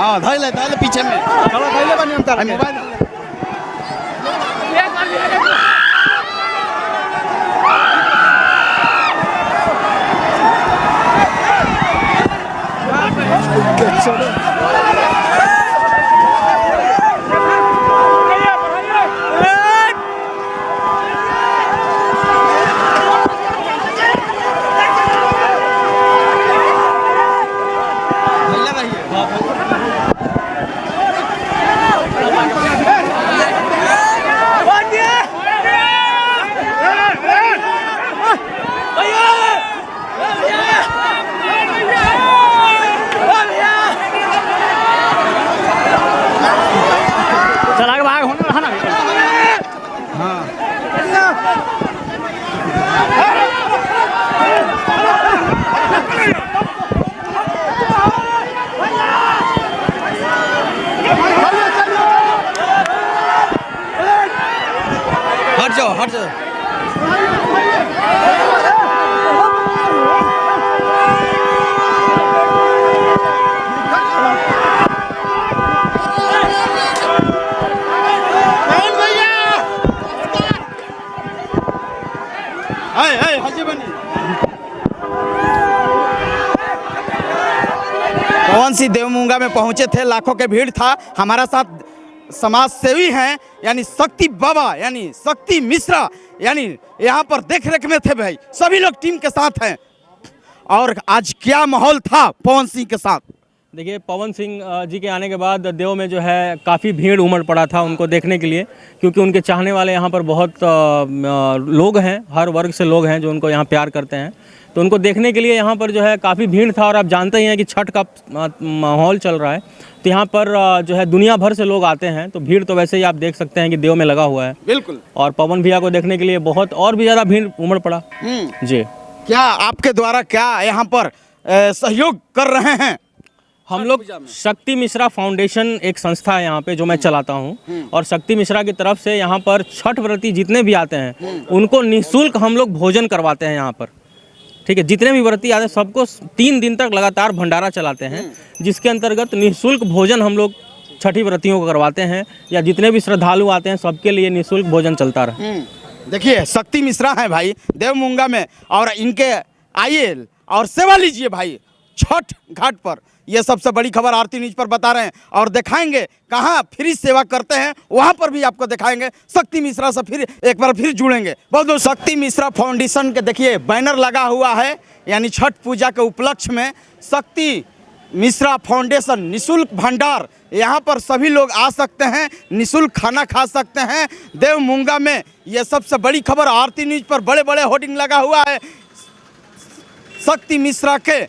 हाँ धैले पीछे में चलो धैले बनी अंतर मोबाइल हट जाओ पवन सिंह देवमुंगा में पहुंचे थे, लाखों के भीड़ था। हमारा साथ समाज सेवी हैं यानी शक्ति बाबा यानी शक्ति मिश्रा यानी यहाँ पर देख रेख में थे भाई, सभी लोग टीम के साथ हैं। और आज क्या माहौल था पवन सिंह के साथ? देखिए, पवन सिंह जी के आने के बाद देव में जो है काफ़ी भीड़ उमड़ पड़ा था उनको देखने के लिए, क्योंकि उनके चाहने वाले यहाँ पर बहुत लोग हैं, हर वर्ग से लोग हैं जो उनको यहाँ प्यार करते हैं। तो उनको देखने के लिए यहाँ पर जो है काफ़ी भीड़ था। और आप जानते ही हैं कि छठ का माहौल चल रहा है, तो यहाँ पर जो है दुनिया भर से लोग आते हैं। तो भीड़ तो वैसे ही आप देख सकते हैं कि देव में लगा हुआ है। बिल्कुल। और पवन भैया को देखने के लिए बहुत और भी ज़्यादा भीड़ उमड़ पड़ा। जी, क्या आपके द्वारा क्या यहाँ पर सहयोग कर रहे हैं? हम लोग शक्ति मिश्रा फाउंडेशन एक संस्था है यहाँ पे जो मैं चलाता हूँ, और शक्ति मिश्रा की तरफ से यहाँ पर छठ व्रती जितने भी आते हैं उनको निःशुल्क हम लोग भोजन करवाते हैं यहाँ पर। ठीक है, जितने भी व्रती आते हैं सबको 3 दिन तक लगातार भंडारा चलाते हैं, जिसके अंतर्गत निःशुल्क भोजन हम लोग छठी व्रतियों को करवाते हैं, या जितने भी श्रद्धालु आते हैं सबके लिए निःशुल्क भोजन चलता रहे। देखिए, शक्ति मिश्रा है भाई देवमुंगा में, और इनके आइए और सेवा लीजिए भाई छठ घाट पर। ये सबसे बड़ी खबर आरती न्यूज पर बता रहे हैं, और दिखाएंगे कहाँ फ्री सेवा करते हैं, वहाँ पर भी आपको दिखाएंगे। शक्ति मिश्रा से फिर एक बार फिर जुड़ेंगे। बहुत शक्ति मिश्रा फाउंडेशन के देखिए बैनर लगा हुआ है, यानी छठ पूजा के उपलक्ष्य में शक्ति मिश्रा फाउंडेशन निःशुल्क भंडार। यहाँ पर सभी लोग आ सकते हैं, निःशुल्क खाना खा सकते हैं देवमुंगा में। ये सबसे बड़ी खबर आरती न्यूज पर बड़े बड़े होर्डिंग लगा हुआ है। शक्ति मिश्रा के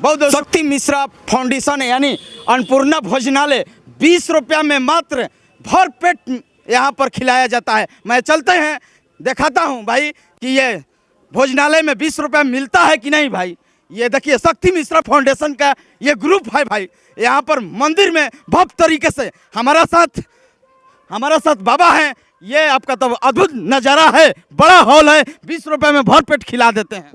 बहुत शक्ति मिश्रा फाउंडेशन यानी अन्नपूर्णा भोजनालय 20 रुपया में मात्र भर पेट यहाँ पर खिलाया जाता है। मैं चलते हैं दिखाता हूँ भाई कि ये भोजनालय में 20 रुपया मिलता है कि नहीं भाई। ये देखिए शक्ति मिश्रा फाउंडेशन का ये ग्रुप है भाई। यहाँ पर मंदिर में भव्य तरीके से हमारा साथ बाबा हैं। ये आपका तो अद्भुत नज़ारा है, बड़ा हॉल है, 20 रुपये में भर पेट खिला देते हैं।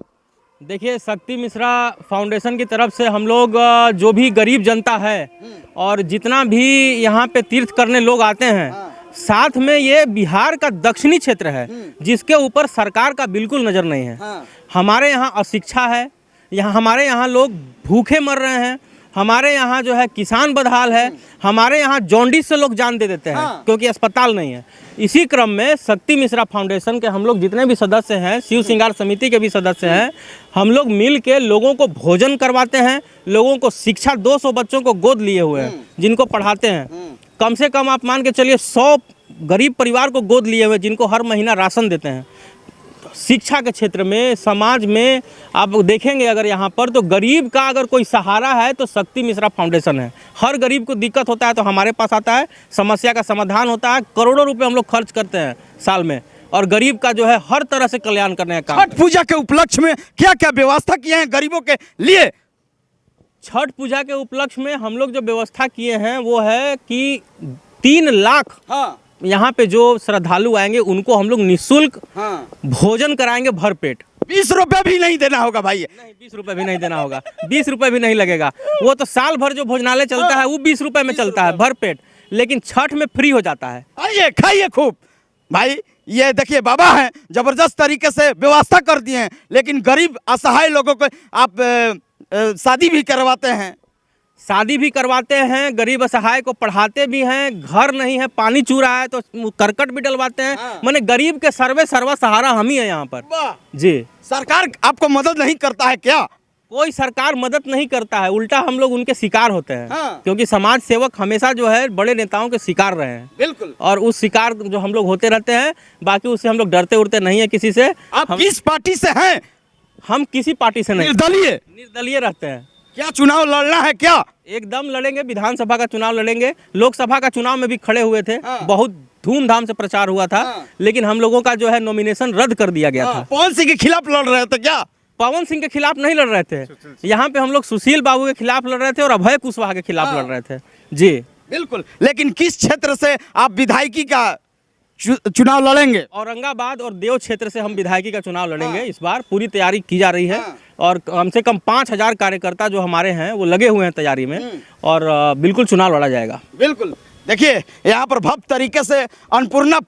देखिए, शक्ति मिश्रा फाउंडेशन की तरफ से हम लोग जो भी गरीब जनता है और जितना भी यहाँ पे तीर्थ करने लोग आते हैं, साथ में ये बिहार का दक्षिणी क्षेत्र है जिसके ऊपर सरकार का बिल्कुल नज़र नहीं है। हमारे यहाँ अशिक्षा है, हमारे यहाँ लोग भूखे मर रहे हैं, हमारे यहाँ जो है किसान बदहाल है, हमारे यहाँ जॉन्डिस से लोग जान दे देते हैं क्योंकि अस्पताल नहीं है। इसी क्रम में शक्ति मिश्रा फाउंडेशन के हम लोग जितने भी सदस्य हैं, शिव श्रृंगार समिति के भी सदस्य हैं, हम लोग मिल के लोगों को भोजन करवाते हैं, लोगों को शिक्षा 200 बच्चों को गोद लिए हुए हैं जिनको पढ़ाते हैं। कम से कम आप मान के चलिए 100 गरीब परिवार को गोद लिए हुए जिनको हर महीना राशन देते हैं। शिक्षा के क्षेत्र में, समाज में आप देखेंगे अगर यहाँ पर तो गरीब का अगर कोई सहारा है तो शक्ति मिश्रा फाउंडेशन है। हर गरीब को दिक्कत होता है तो हमारे पास आता है, समस्या का समाधान होता है। करोड़ों रुपए हम लोग खर्च करते हैं साल में, और गरीब का जो है हर तरह से कल्याण करने का काम। छठ पूजा के उपलक्ष्य में क्या क्या व्यवस्था किए हैं गरीबों के लिए? छठ पूजा के उपलक्ष्य में हम लोग जो व्यवस्था किए हैं वो है कि 3 लाख यहाँ पे जो श्रद्धालु आएंगे उनको हम लोग निःशुल्क भोजन कराएंगे भर पेट। 20 रुपये भी नहीं देना होगा भाई। नहीं, 20 रुपए भी नहीं देना होगा, 20 रुपए भी नहीं लगेगा। वो तो साल भर जो भोजनालय चलता है वो 20 रुपए में चलता है भर पेट, लेकिन छठ में फ्री हो जाता है। आइए खाइए खूब भाई। ये देखिए बाबा हैं, जबरदस्त तरीके से व्यवस्था कर दिए हैं, लेकिन गरीब असहाय लोगों को आप शादी भी करवाते हैं। शादी भी करवाते हैं, गरीब असहाय को पढ़ाते भी हैं, घर नहीं है, पानी चू रहा है तो करकट भी डलवाते हैं। हाँ। माने गरीब के सर्वा सहारा हम ही है यहाँ पर। वाह, जी, सरकार आपको मदद नहीं करता है क्या? कोई सरकार मदद नहीं करता है, उल्टा हम लोग उनके शिकार होते हैं। हाँ। क्योंकि समाज सेवक हमेशा जो है बड़े नेताओं के शिकार रहे हैं, बिल्कुल। और उस शिकार जो हम लोग होते रहते हैं। बाकी उससे हम लोग डरते उड़ते नहीं है किसी से। आप किस पार्टी से हैं? हम किसी पार्टी से नहीं, निर्दलीय। निर्दलीय रहते हैं। क्या चुनाव लड़ना है क्या? एकदम लड़ेंगे, विधानसभा का चुनाव लड़ेंगे, लोकसभा का चुनाव में भी खड़े हुए थे। हाँ। बहुत धूमधाम से प्रचार हुआ था। हाँ। लेकिन हम लोगों का जो है नॉमिनेशन रद्द कर दिया गया था। पवन सिंह के खिलाफ लड़ रहे थे क्या? पवन सिंह के खिलाफ नहीं लड़ रहे थे, यहाँ पे हम लोग सुशील बाबू के खिलाफ लड़ रहे थे और अभय कुशवाहा के खिलाफ लड़ रहे थे। जी बिल्कुल। लेकिन किस क्षेत्र से आप विधायकी का चुनाव लड़ेंगे? औरंगाबाद और देव क्षेत्र से हम विधायकी का चुनाव लड़ेंगे। इस बार पूरी तैयारी की जा रही है और कम से कम 5000 कार्यकर्ता जो हमारे हैं वो लगे हुए हैं तैयारी में, और बिल्कुल चुनाव लड़ा जाएगा। बिल्कुल। देखिए यहाँ पर भव्य तरीके से अन्नपूर्णा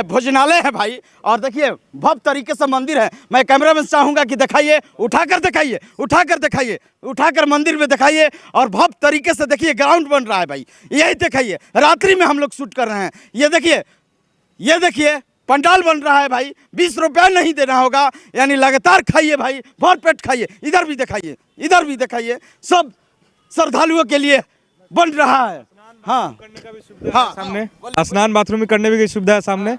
भोजनालय है भाई, और देखिए भव्य तरीके से मंदिर है। मैं कैमरा में चाहूँगा कि दिखाइए, उठाकर दिखाइए, उठाकर दिखाइए, उठाकर मंदिर में दिखाइए, और भव्य तरीके से देखिए ग्राउंड बन रहा है भाई, यही दिखाइए। रात्रि में हम लोग शूट कर रहे हैं। ये देखिए पंडाल बन रहा है भाई। 20 रुपया नहीं देना होगा, यानी लगातार खाइए भाई, भर पेट खाइए। इधर भी दिखाइए, इधर भी दिखाइए, सब श्रद्धालुओं के लिए बन रहा है। हाँ हाँ, सामने स्नान बाथरूम में करने की सुविधा है सामने।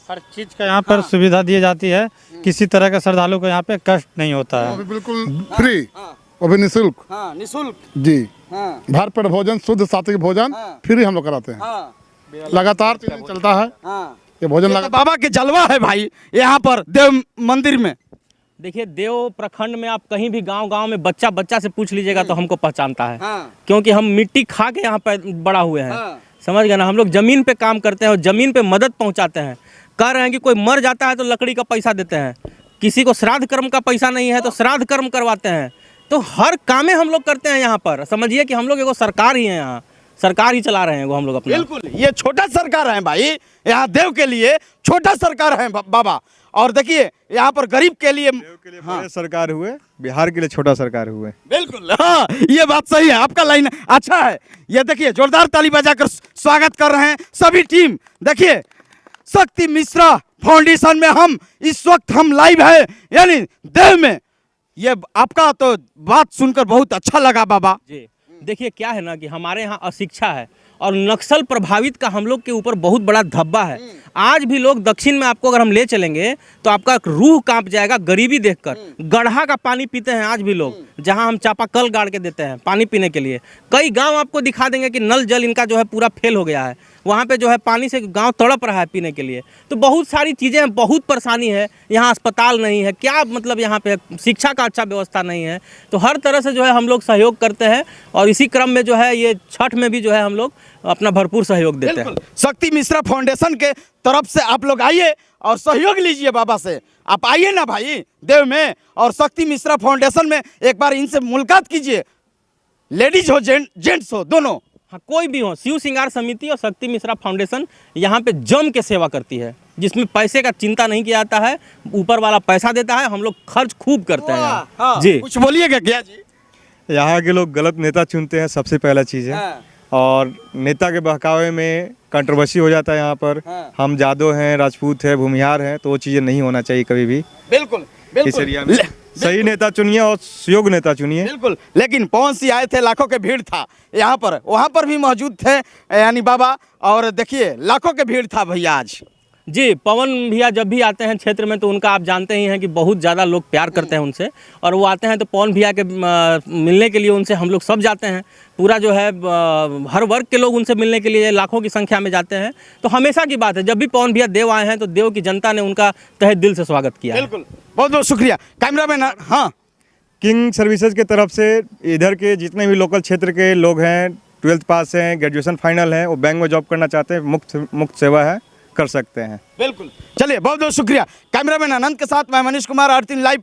हर चीज का यहाँ पर सुविधा दी जाती है, किसी तरह का श्रद्धालु को यहाँ पे कष्ट नहीं होता है। बिल्कुल फ्री, वो भी निःशुल्क। हाँ निःशुल्क। जी हाँ भर पेट भोजन, शुद्ध सात्विक भोजन फ्री हम लोग कराते हैं। हाँ लगातार 3 दिन चलता है हाँ। ये भोजन। ये तो बाबा के जलवा है भाई यहाँ पर देव मंदिर में। देखिए देव प्रखंड में आप कहीं भी गांव में बच्चा से पूछ लीजिएगा तो हमको पहचानता है। हाँ। क्योंकि हम मिट्टी खा के यहाँ पे बड़ा हुए हैं। हाँ। समझ गए ना, हम लोग जमीन पे काम करते हैं और जमीन पे मदद पहुँचाते हैं। कह रहे हैं कि कोई मर जाता है तो लकड़ी का पैसा देते हैं, किसी को श्राद्ध कर्म का पैसा नहीं है तो श्राद्ध कर्म करवाते हैं। तो हर कामें हम लोग करते हैं यहाँ पर। समझिए कि हम लोग एगो सरकार ही है, यहाँ सरकार ही चला रहे हैं वो हम लोग अपना। बिल्कुल, ये छोटा सरकार है भाई, यहाँ देव के लिए छोटा सरकार है बाबा। और देखिए यहाँ पर गरीब के लिए बड़े सरकार हुए, बिहार के लिए छोटा सरकार हुए। बिल्कुल, हाँ ये बात सही है, आपका लाइन अच्छा है। ये देखिए जोरदार ताली बजाकर स्वागत कर रहे हैं सभी टीम। देखिए शक्ति मिश्रा फाउंडेशन में हम इस वक्त हम लाइव है, यानी देव में। ये आपका तो बात सुनकर बहुत अच्छा लगा बाबा जी। देखिए क्या है ना कि हमारे यहाँ अशिक्षा है और नक्सल प्रभावित का हम लोग के ऊपर बहुत बड़ा धब्बा है। आज भी लोग दक्षिण में आपको अगर हम ले चलेंगे तो आपका रूह कांप जाएगा गरीबी देखकर। गढ़ा का पानी पीते हैं आज भी लोग, जहां हम चापाकल गाड़ के देते हैं पानी पीने के लिए। कई गांव आपको दिखा देंगे कि नल जल इनका जो है पूरा फेल हो गया है, वहाँ पे जो है पानी से गांव तड़प रहा है पीने के लिए। तो बहुत सारी चीज़ें हैं, बहुत परेशानी है। यहाँ अस्पताल नहीं है, क्या मतलब यहाँ पे शिक्षा का अच्छा व्यवस्था नहीं है। तो हर तरह से जो है हम लोग सहयोग करते हैं, और इसी क्रम में जो है ये छठ में भी जो है हम लोग अपना भरपूर सहयोग देते हैं। शक्ति मिश्रा फाउंडेशन के तरफ से आप लोग आइए और सहयोग लीजिए बाबा से। आप आइए ना भाई देव में, और शक्ति मिश्रा फाउंडेशन में एक बार इनसे मुलाकात कीजिए। लेडीज हो जेंट्स हो दोनों, हाँ कोई भी हो, शिव श्रृंगार समिति और शक्ति मिश्रा फाउंडेशन यहाँ पे जम के सेवा करती है, जिसमें पैसे का चिंता नहीं किया जाता है। ऊपर वाला पैसा देता है, हम लोग खर्च खूब करते हैं यहाँ। हाँ, जी कुछ बोलिएगा क्या जी? यहाँ के लोग गलत नेता चुनते हैं, सबसे पहला चीज़ है। हाँ। और नेता के बहकावे में कंट्रोवर्सी हो जाता है यहाँ पर। हाँ। हम जादव हैं, राजपूत हैं, भूमिहार हैं, तो वो चीज़ें नहीं होना चाहिए कभी भी। बिल्कुल इस एरिया में सही नेता चुनिए और योग्य नेता चुनिए। बिल्कुल। लेकिन पवन सिंह आए थे, लाखों के भीड़ था यहाँ पर, वहाँ पर भी मौजूद थे यानी बाबा, और देखिए लाखों के भीड़ था भैया आज। जी, पवन भैया जब भी आते हैं क्षेत्र में तो उनका आप जानते ही हैं कि बहुत ज़्यादा लोग प्यार करते हैं उनसे, और वो आते हैं तो पवन भैया के मिलने के लिए उनसे हम लोग सब जाते हैं। पूरा जो है हर वर्ग के लोग उनसे मिलने के लिए लाखों की संख्या में जाते हैं। तो हमेशा की बात है, जब भी पवन भैया देव आए हैं तो देव की जनता ने उनका तहे दिल से स्वागत किया है। बिल्कुल, बहुत बहुत शुक्रिया कैमरामैन। हाँ, किंग सर्विसेज के तरफ से इधर के जितने भी लोकल क्षेत्र के लोग हैं, 12th पास हैं, ग्रेजुएशन फाइनल हैं, वो बैंक में जॉब करना चाहते हैं, मुफ्त सेवा है, कर सकते हैं। बिल्कुल, चलिए बहुत बहुत शुक्रिया। कैमरामैन अनंत के साथ मैं मनीष कुमार, आरती लाइव।